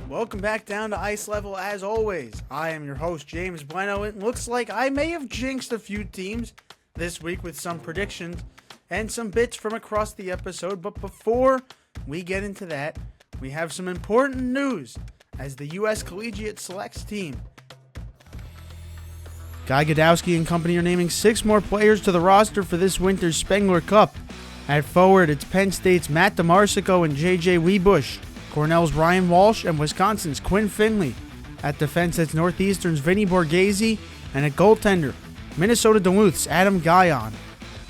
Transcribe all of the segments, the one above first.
Welcome back down to Ice Level as always. I am your host, James Blennau. It looks like I may have jinxed a few teams this week with some predictions and some bits from across the episode, but before we get into that, we have some important news as the U.S. Collegiate Selects team. Guy Gadowski and company are naming 6 more players to the roster for this winter's Spengler Cup. At forward, it's Penn State's Matt DeMarsico and J.J. Webush, Cornell's Ryan Walsh, and Wisconsin's Quinn Finley. At defense, it's Northeastern's Vinny Borghese, and at goaltender, Minnesota Duluth's Adam Guyon.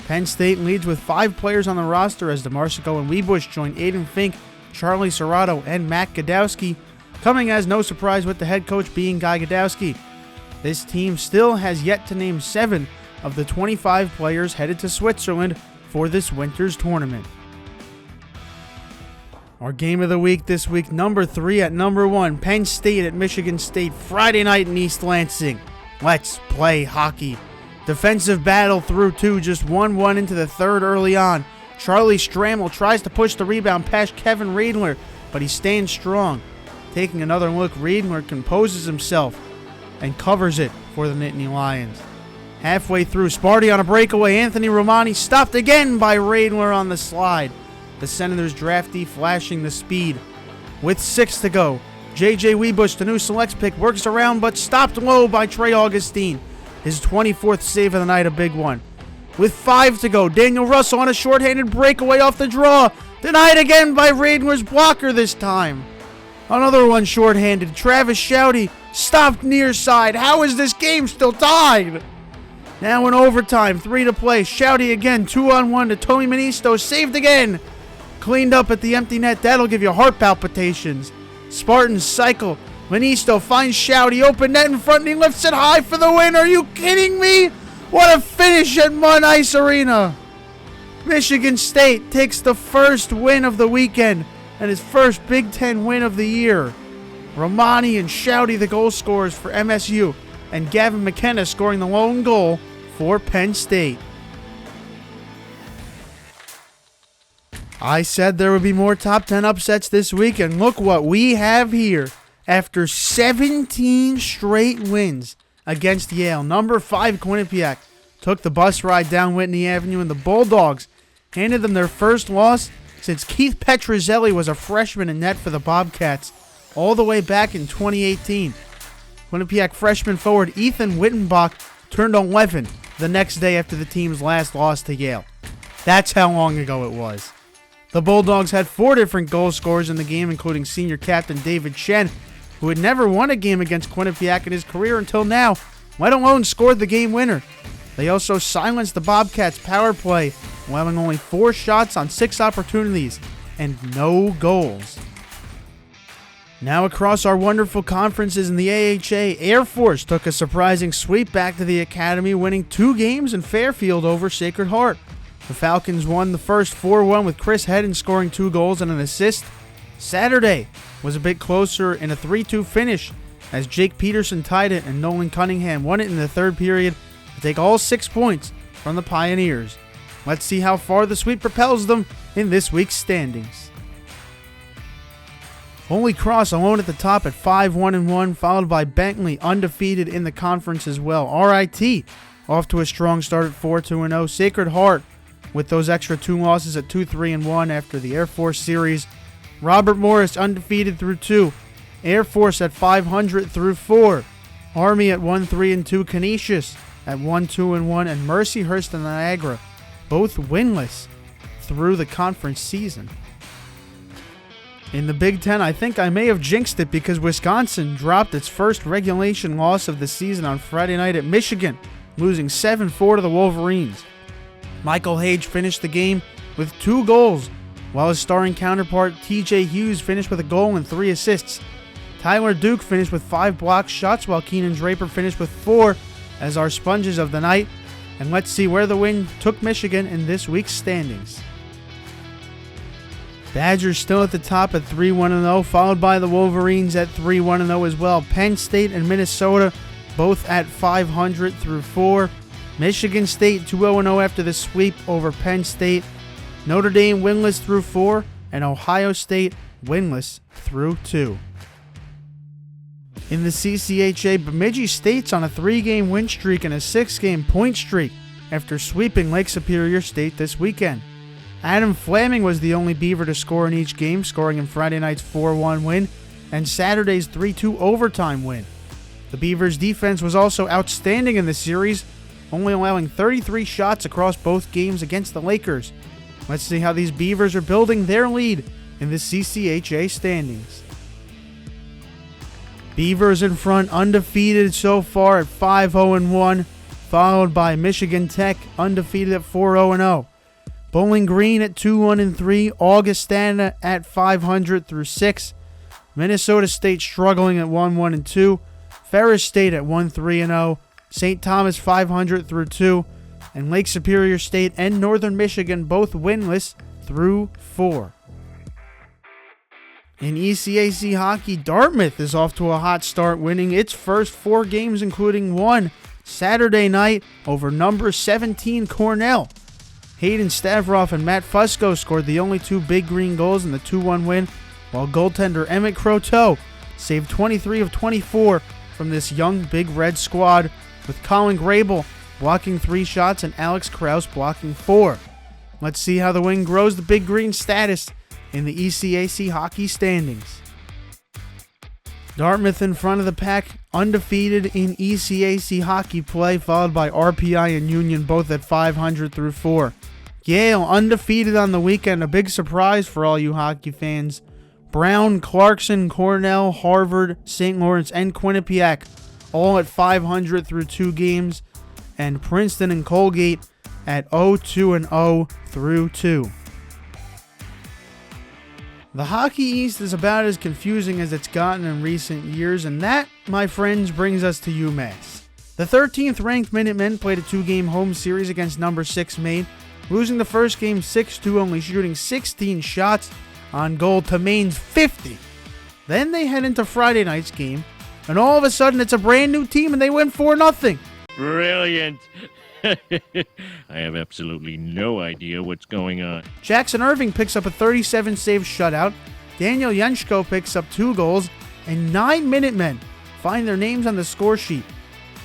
Penn State leads with 5 players on the roster as DeMarsico and Webush join Aiden Fink, Charlie Serrato, and Matt Gadowski, coming as no surprise with the head coach being Guy Gadowski. This team still has yet to name 7 of the 25 players headed to Switzerland for this winter's tournament. Our game of the week this week, number 3 at number 1, Penn State at Michigan State, Friday night in East Lansing. Let's play hockey. Defensive battle through 2, just 1-1 into the third early on. Charlie Stramel tries to push the rebound past Kevin Riedler, but he stands strong. Taking another look, Riedler composes himself and covers it for the Nittany Lions. Halfway through, Sparty on a breakaway, Anthony Romani stopped again by Riedler on the slide. The Senators draftee flashing the speed. With 6 to go, J.J. Webush, the new selects pick, works around but stopped low by Trey Augustine. His 24th save of the night, a big one. With 5 to go, Daniel Russell on a shorthanded breakaway off the draw. Denied again by Riedler's blocker this time. Another one shorthanded. Travis Shouty stopped near side. How is this game still tied? Now in overtime, 3 to play. Shouty again, 2-on-1 to Tony Ministo. Saved again. Cleaned up at the empty net. That'll give you heart palpitations. Spartans cycle. Ministo finds Shouty. Open net in front and he lifts it high for the win. Are you kidding me? What a finish at Munn Ice Arena. Michigan State takes the first win of the weekend and his first Big Ten win of the year. Romani and Shouty the goal scorers for MSU, and Gavin McKenna scoring the lone goal for Penn State. I said there would be more top 10 upsets this week, and look what we have here. After 17 straight wins against Yale, number 5 Quinnipiac took the bus ride down Whitney Avenue, and the Bulldogs handed them their first loss since Keith Petruzzelli was a freshman in net for the Bobcats all the way back in 2018. Quinnipiac freshman forward Ethan Wittenbach turned 11 the next day after the team's last loss to Yale. That's how long ago it was. The Bulldogs had 4 different goal scorers in the game, including senior captain David Chen, who had never won a game against Quinnipiac in his career until now, let alone scored the game winner. They also silenced the Bobcats' power play, allowing only 4 shots on 6 opportunities and no goals. Now across our wonderful conferences in the AHA, Air Force took a surprising sweep back to the academy, winning 2 games in Fairfield over Sacred Heart. The Falcons won the first 4-1 with Chris Hedden scoring 2 goals and an assist. Saturday was a bit closer in a 3-2 finish as Jake Peterson tied it and Nolan Cunningham won it in the third period to take all 6 points from the Pioneers. Let's see how far the sweep propels them in this week's standings. Holy Cross alone at the top at 5-1-1, followed by Bentley undefeated in the conference as well. RIT off to a strong start at 4-2-0. Sacred Heart with those extra 2 losses at 2-3-1 after the Air Force series. Robert Morris undefeated through 2. Air Force at 500 through 4. Army at 1-3-2. Canisius at 1-2-1. And Mercyhurst and Niagara both winless through the conference season. In the Big Ten, I think I may have jinxed it because Wisconsin dropped its first regulation loss of the season on Friday night at Michigan, losing 7-4 to the Wolverines. Michael Hage finished the game with 2 goals, while his starring counterpart TJ Hughes finished with a goal and 3 assists. Tyler Duke finished with 5 blocked shots, while Keenan Draper finished with 4 as our sponges of the night. And let's see where the win took Michigan in this week's standings. Badgers still at the top at 3-1-0, followed by the Wolverines at 3-1-0 as well. Penn State and Minnesota both at 500 through 4. Michigan State 2-0-0 after the sweep over Penn State. Notre Dame winless through 4, and Ohio State winless through 2. In the CCHA, Bemidji State's on a 3-game win streak and a 6-game point streak after sweeping Lake Superior State this weekend. Adam Flaming was the only Beaver to score in each game, scoring in Friday night's 4-1 win and Saturday's 3-2 overtime win. The Beavers' defense was also outstanding in the series, only allowing 33 shots across both games against the Lakers. Let's see how these Beavers are building their lead in the CCHA standings. Beavers in front, undefeated so far at 5-0-1, followed by Michigan Tech, undefeated at 4-0-0. Bowling Green at 2-1-3, Augustana at 500-6, Minnesota State struggling at 1-1-2, Ferris State at 1-3-0, St. Thomas 500-2, and Lake Superior State and Northern Michigan both winless through 4. In ECAC hockey, Dartmouth is off to a hot start, winning its first 4 games, including one Saturday night over number 17 Cornell. Hayden Stavroff and Matt Fusco scored the only 2 Big Green goals in the 2-1 win, while goaltender Emmett Croteau saved 23 of 24 from this young Big Red squad, with Colin Grable blocking 3 shots and Alex Kraus blocking 4. Let's see how the win grows the Big Green status in the ECAC hockey standings. Dartmouth in front of the pack, undefeated in ECAC hockey play, followed by RPI and Union, both at 500-4. Yale undefeated on the weekend, a big surprise for all you hockey fans. Brown, Clarkson, Cornell, Harvard, St. Lawrence, and Quinnipiac all at 500-2 games, and Princeton and Colgate at 0-2-0-2. The Hockey East is about as confusing as it's gotten in recent years, and that, my friends, brings us to UMass. The 13th ranked Minutemen played a 2-game home series against number 6 Maine, losing the first game 6-2, only shooting 16 shots on goal to Maine's 50. Then they head into Friday night's game, and all of a sudden it's a brand new team and they win 4-0. Brilliant. I have absolutely no idea what's going on. Jackson Irving picks up a 37-save shutout, Daniel Yenchko picks up 2 goals, and 9 Minutemen find their names on the score sheet.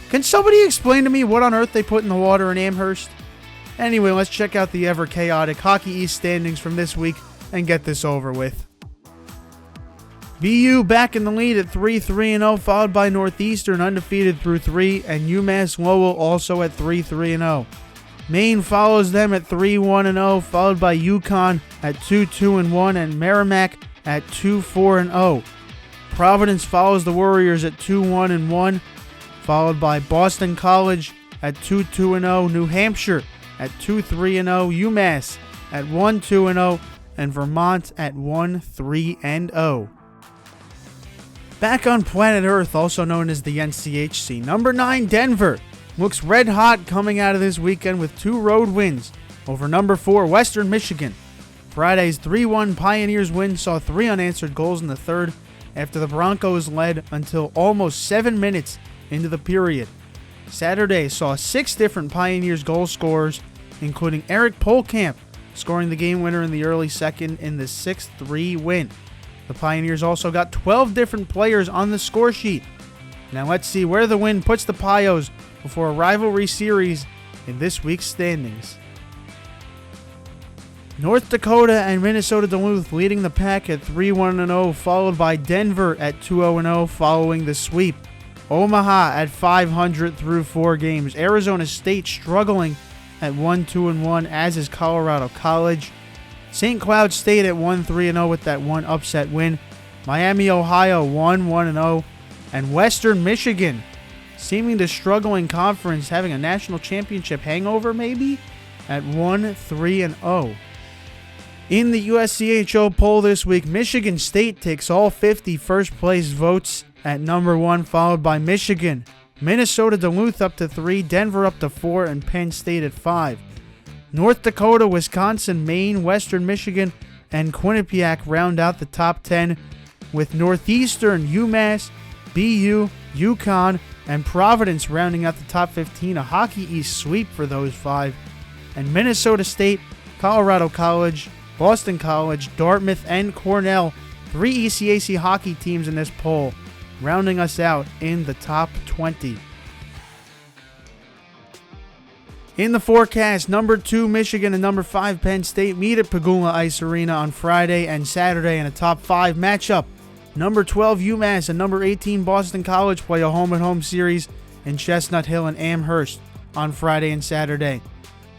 Can somebody explain to me what on earth they put in the water in Amherst? Anyway, let's check out the ever-chaotic Hockey East standings from this week and get this over with. BU back in the lead at 3-3-0, followed by Northeastern undefeated through 3, and UMass Lowell also at 3-3-0. Maine follows them at 3-1-0, followed by UConn at 2-2-1, and Merrimack at 2-4-0. Providence follows the Warriors at 2-1-1, followed by Boston College at 2-2-0, New Hampshire at 2-3-0, UMass at 1-2-0, and Vermont at 1-3-0. Back on planet Earth, also known as the NCHC, number 9 Denver looks red hot coming out of this weekend with 2 road wins over number 4 Western Michigan. Friday's 3-1 Pioneers win saw 3 unanswered goals in the third after the Broncos led until almost 7 minutes into the period. Saturday saw 6 different Pioneers goal scorers, including Eric Polkamp scoring the game winner in the early second in the 6-3 win. The Pioneers also got 12 different players on the score sheet. Now let's see where the win puts the Pios before a rivalry series in this week's standings. North Dakota and Minnesota Duluth leading the pack at 3-1-0, followed by Denver at 2-0-0 following the sweep. Omaha at 500-4 games. Arizona State struggling at 1-2-1, as is Colorado College. St. Cloud State at 1-3-0 with that one upset win. Miami, Ohio 1-1-0. And Western Michigan, seeming to struggle in conference, having a national championship hangover maybe, at 1-3-0. In the USCHO poll this week, Michigan State takes all 50 first place votes at number 1, followed by Michigan. Minnesota Duluth up to 3, Denver up to 4, and Penn State at 5. North Dakota, Wisconsin, Maine, Western Michigan, and Quinnipiac round out the top 10, with Northeastern, UMass, BU, UConn, and Providence rounding out the top 15, a Hockey East sweep for those 5, and Minnesota State, Colorado College, Boston College, Dartmouth, and Cornell, 3 ECAC hockey teams in this poll, rounding us out in the top 20. In the forecast, number 2 Michigan and number 5 Penn State meet at Pagula Ice Arena on Friday and Saturday in a top 5 matchup. Number 12 UMass and number 18 Boston College play a home-and-home series in Chestnut Hill and Amherst on Friday and Saturday.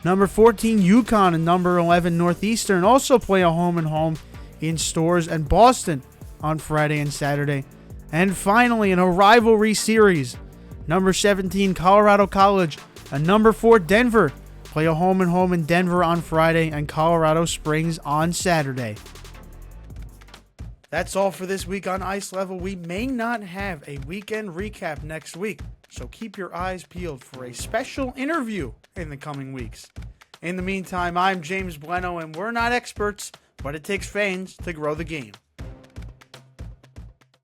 Number 14 UConn and number 11 Northeastern also play a home-and-home in Storrs and Boston on Friday and Saturday. And finally, in a rivalry series, number 17 Colorado College and number 4 Denver play a home-and-home in Denver on Friday and Colorado Springs on Saturday. That's all for this week on Ice Level. We may not have a weekend recap next week, so keep your eyes peeled for a special interview in the coming weeks. In the meantime, I'm James Blennau, and we're not experts, but it takes fans to grow the game.